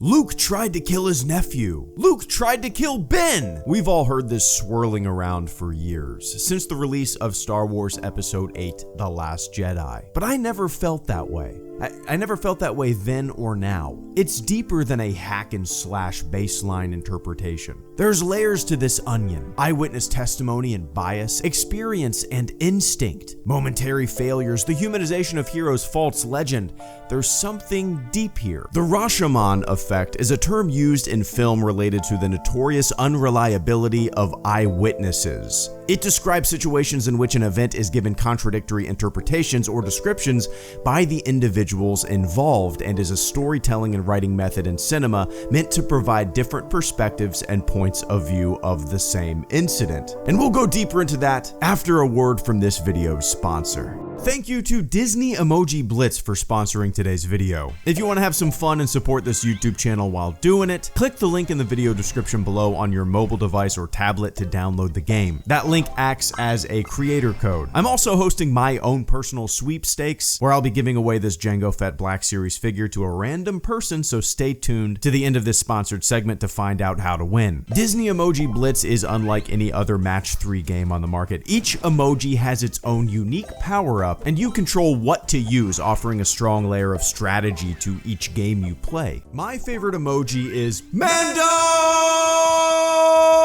Luke tried to kill his nephew. Luke tried to kill Ben. We've all heard this swirling around for years, since the release of Star Wars Episode 8, The Last Jedi. But I never felt that way. I never felt that way then or now. It's deeper than a hack and slash baseline interpretation. There's layers to this onion: eyewitness testimony and bias, experience and instinct, momentary failures, the humanization of heroes, faults, legend. There's something deep here. The Rashomon effect is a term used in film related to the notorious unreliability of eyewitnesses. It describes situations in which an event is given contradictory interpretations or descriptions by the individuals involved, and is a storytelling and writing method in cinema meant to provide different perspectives and points of view of the same incident. And we'll go deeper into that after a word from this video's sponsor. Thank you to Disney Emoji Blitz for sponsoring today's video. If you want to have some fun and support this YouTube channel while doing it, click the link in the video description below on your mobile device or tablet to download the game. That link acts as a creator code. I'm also hosting my own personal sweepstakes, where I'll be giving away this Jango Fett Black Series figure to a random person, so stay tuned to the end of this sponsored segment to find out how to win. Disney Emoji Blitz is unlike any other match 3 game on the market. Each emoji has its own unique power-up, and you control what to use, offering a strong layer of strategy to each game you play. My favorite emoji is Mando!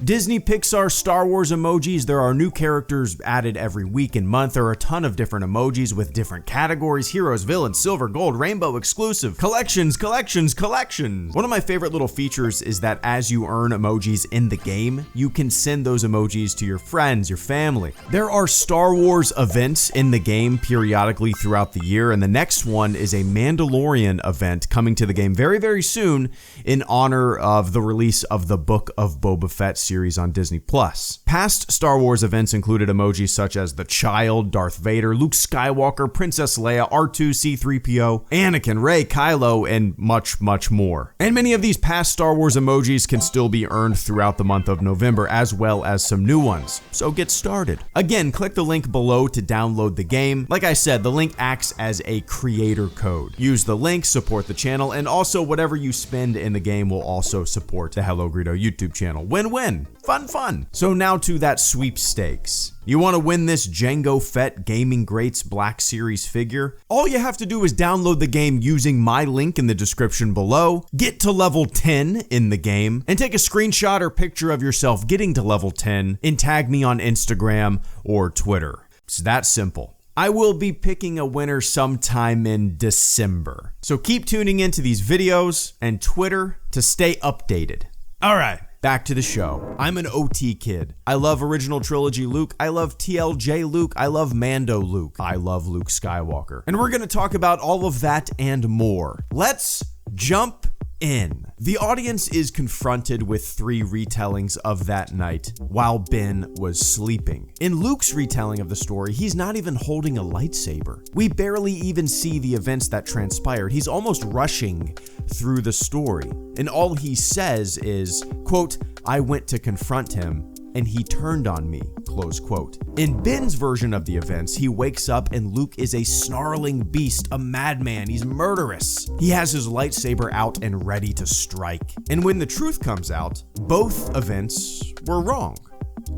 Disney, Pixar, Star Wars emojis. There are new characters added every week and month. There are a ton of different emojis with different categories: heroes, villains, silver, gold, rainbow, exclusive, collections. One of my favorite little features is that as you earn emojis in the game, you can send those emojis to your friends, your family. There are Star Wars events in the game periodically throughout the year, and the next one is a Mandalorian event coming to the game very, very soon in honor of the release of the Book of Boba Fett series on Disney+. Past Star Wars events included emojis such as the Child, Darth Vader, Luke Skywalker, Princess Leia, R2, C-3PO, Anakin, Rey, Kylo, and much, much more. And many of these past Star Wars emojis can still be earned throughout the month of November, as well as some new ones. So get started. Again, click the link below to download the game. Like I said, the link acts as a creator code. Use the link, support the channel, and also whatever you spend in the game will also support the HelloGreedo YouTube channel. Win-win. Fun. So now to that sweepstakes. You want to win this Jango Fett Gaming Greats Black Series figure? All you have to do is download the game using my link in the description below, get to level 10 in the game, and take a screenshot or picture of yourself getting to level 10 and tag me on Instagram or Twitter. It's that simple. I will be picking a winner sometime in December. So keep tuning into these videos and Twitter to stay updated. All right. Back to the show. I'm an OT kid. I love original trilogy Luke. I love TLJ Luke. I love Mando Luke. I love Luke Skywalker. And we're going to talk about all of that and more. Let's jump in. The audience is confronted with 3 retellings of that night while Ben was sleeping. In Luke's retelling of the story, he's not even holding a lightsaber. We barely even see the events that transpired. He's almost rushing through the story, and all he says is, quote, "I went to confront him and he turned on me," close quote. In Ben's version of the events, he wakes up and Luke is a snarling beast, a madman. He's murderous. He has his lightsaber out and ready to strike. And when the truth comes out, both events were wrong.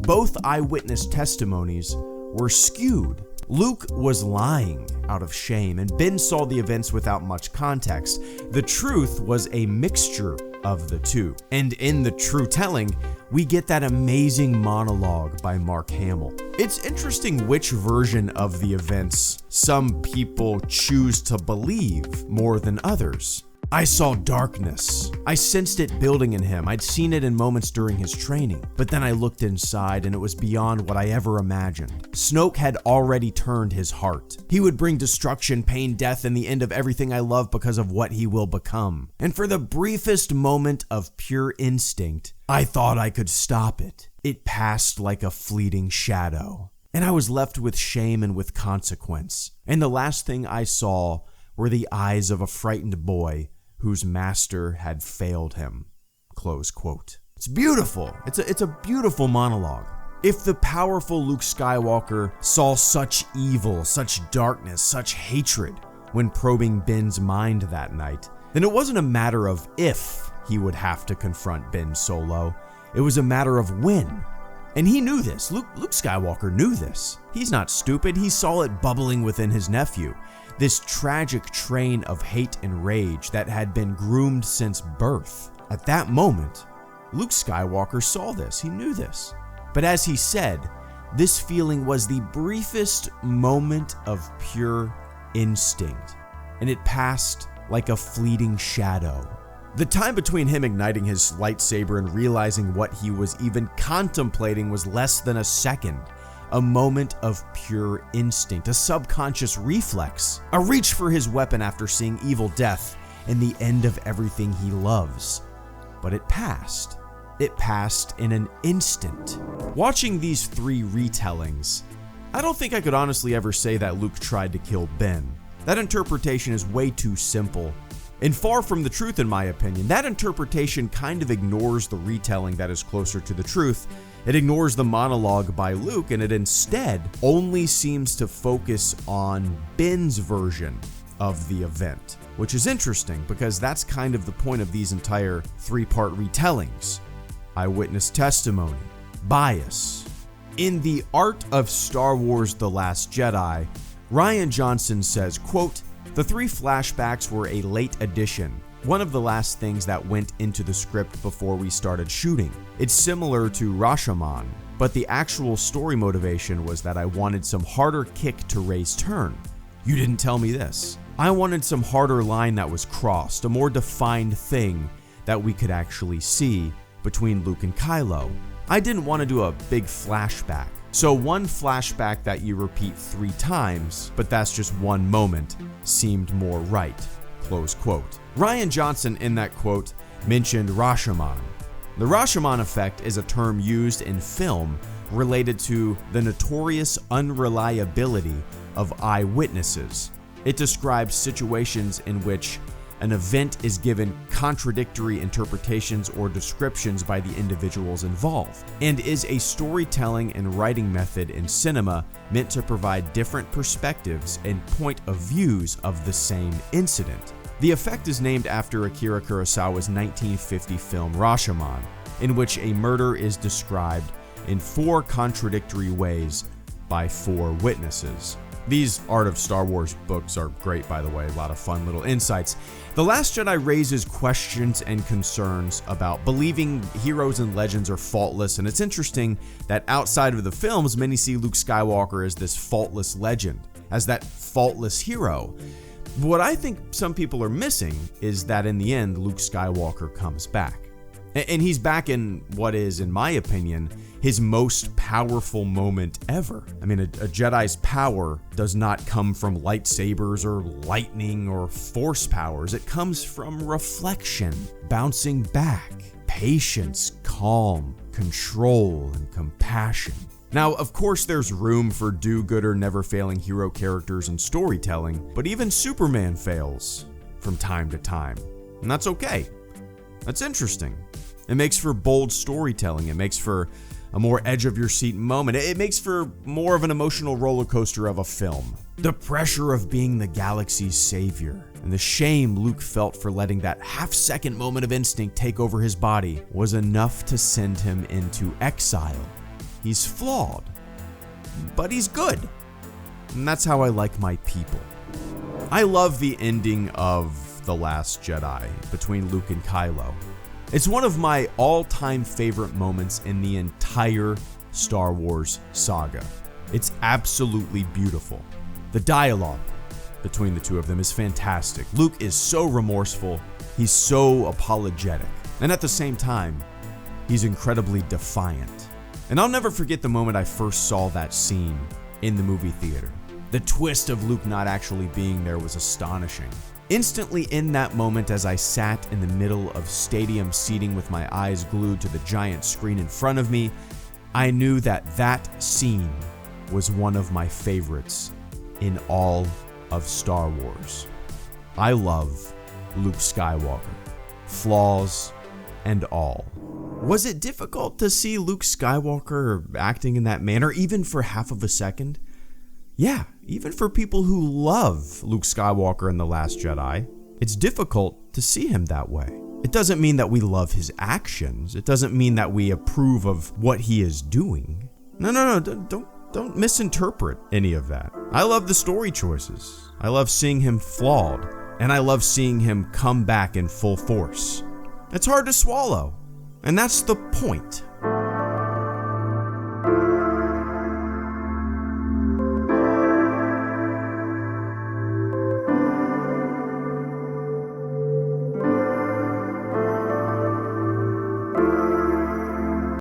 Both eyewitness testimonies were skewed. Luke was lying out of shame, and Ben saw the events without much context. The truth was a mixture of the two. And in the true telling, we get that amazing monologue by Mark Hamill. It's interesting which version of the events some people choose to believe more than others. I saw darkness. I sensed it building in him. I'd seen it in moments during his training, but then I looked inside and it was beyond what I ever imagined. Snoke had already turned his heart. He would bring destruction, pain, death, and the end of everything I love because of what he will become. And for the briefest moment of pure instinct, I thought I could stop it. It passed like a fleeting shadow, and I was left with shame and with consequence. And the last thing I saw were the eyes of a frightened boy whose master had failed him, close quote. It's beautiful. It's a beautiful monologue. If the powerful Luke Skywalker saw such evil, such darkness, such hatred when probing Ben's mind that night, then it wasn't a matter of if he would have to confront Ben Solo. It was a matter of when. And he knew this. Luke Skywalker knew this. He's not stupid. He saw it bubbling within his nephew. This tragic train of hate and rage that had been groomed since birth. At that moment, Luke Skywalker saw this. He knew this. But as he said, this feeling was the briefest moment of pure instinct, and it passed like a fleeting shadow. The time between him igniting his lightsaber and realizing what he was even contemplating was less than a second. A moment of pure instinct, a subconscious reflex, a reach for his weapon after seeing evil death and the end of everything he loves. But it passed. It passed in an instant. Watching these three retellings, I don't think I could honestly ever say that Luke tried to kill Ben. That interpretation is way too simple and far from the truth in my opinion. That interpretation kind of ignores the retelling that is closer to the truth. It ignores the monologue by Luke, and it instead only seems to focus on Ben's version of the event, which is interesting because that's kind of the point of these entire three-part retellings. Eyewitness testimony, bias. In The Art of Star Wars: The Last Jedi, Rian Johnson says, quote, "The three flashbacks were a late addition, one of the last things that went into the script before we started shooting. It's similar to Rashomon, but the actual story motivation was that I wanted some harder kick to Rey's turn. You didn't tell me this. I wanted some harder line that was crossed, a more defined thing that we could actually see between Luke and Kylo. I didn't want to do a big flashback. So one flashback that you repeat 3 times, but that's just one moment, seemed more right." Close quote. Rian Johnson in that quote mentioned Rashomon. The Rashomon effect is a term used in film related to the notorious unreliability of eyewitnesses. It describes situations in which an event is given contradictory interpretations or descriptions by the individuals involved, and is a storytelling and writing method in cinema meant to provide different perspectives and point of views of the same incident. The effect is named after Akira Kurosawa's 1950 film Rashomon, in which a murder is described in 4 contradictory ways by 4 witnesses. These Art of Star Wars books are great, by the way, a lot of fun little insights. The Last Jedi raises questions and concerns about believing heroes and legends are faultless, and it's interesting that outside of the films, many see Luke Skywalker as this faultless legend, as that faultless hero. What I think some people are missing is that in the end, Luke Skywalker comes back. And he's back in what is, in my opinion, his most powerful moment ever. I mean, a Jedi's power does not come from lightsabers or lightning or force powers. It comes from reflection, bouncing back, patience, calm, control, and compassion. Now, of course, there's room for do-gooder, never-failing hero characters and storytelling, but even Superman fails from time to time, and that's okay. That's interesting. It makes for bold storytelling. It makes for a more edge-of-your-seat moment. It makes for more of an emotional roller coaster of a film. The pressure of being the galaxy's savior, and the shame Luke felt for letting that half-second moment of instinct take over his body was enough to send him into exile. He's flawed, but he's good. And that's how I like my people. I love the ending of The Last Jedi between Luke and Kylo. It's one of my all-time favorite moments in the entire Star Wars saga. It's absolutely beautiful. The dialogue between the two of them is fantastic. Luke is so remorseful, he's so apologetic, and at the same time, he's incredibly defiant. And I'll never forget the moment I first saw that scene in the movie theater. The twist of Luke not actually being there was astonishing. Instantly in that moment, as I sat in the middle of stadium seating with my eyes glued to the giant screen in front of me, I knew that that scene was one of my favorites in all of Star Wars. I love Luke Skywalker, flaws and all. Was it difficult to see Luke Skywalker acting in that manner, even for half of a second? Yeah, even for people who love Luke Skywalker in The Last Jedi, it's difficult to see him that way. It doesn't mean that we love his actions. It doesn't mean that we approve of what he is doing. No, don't misinterpret any of that. I love the story choices. I love seeing him flawed, and I love seeing him come back in full force. It's hard to swallow, and that's the point.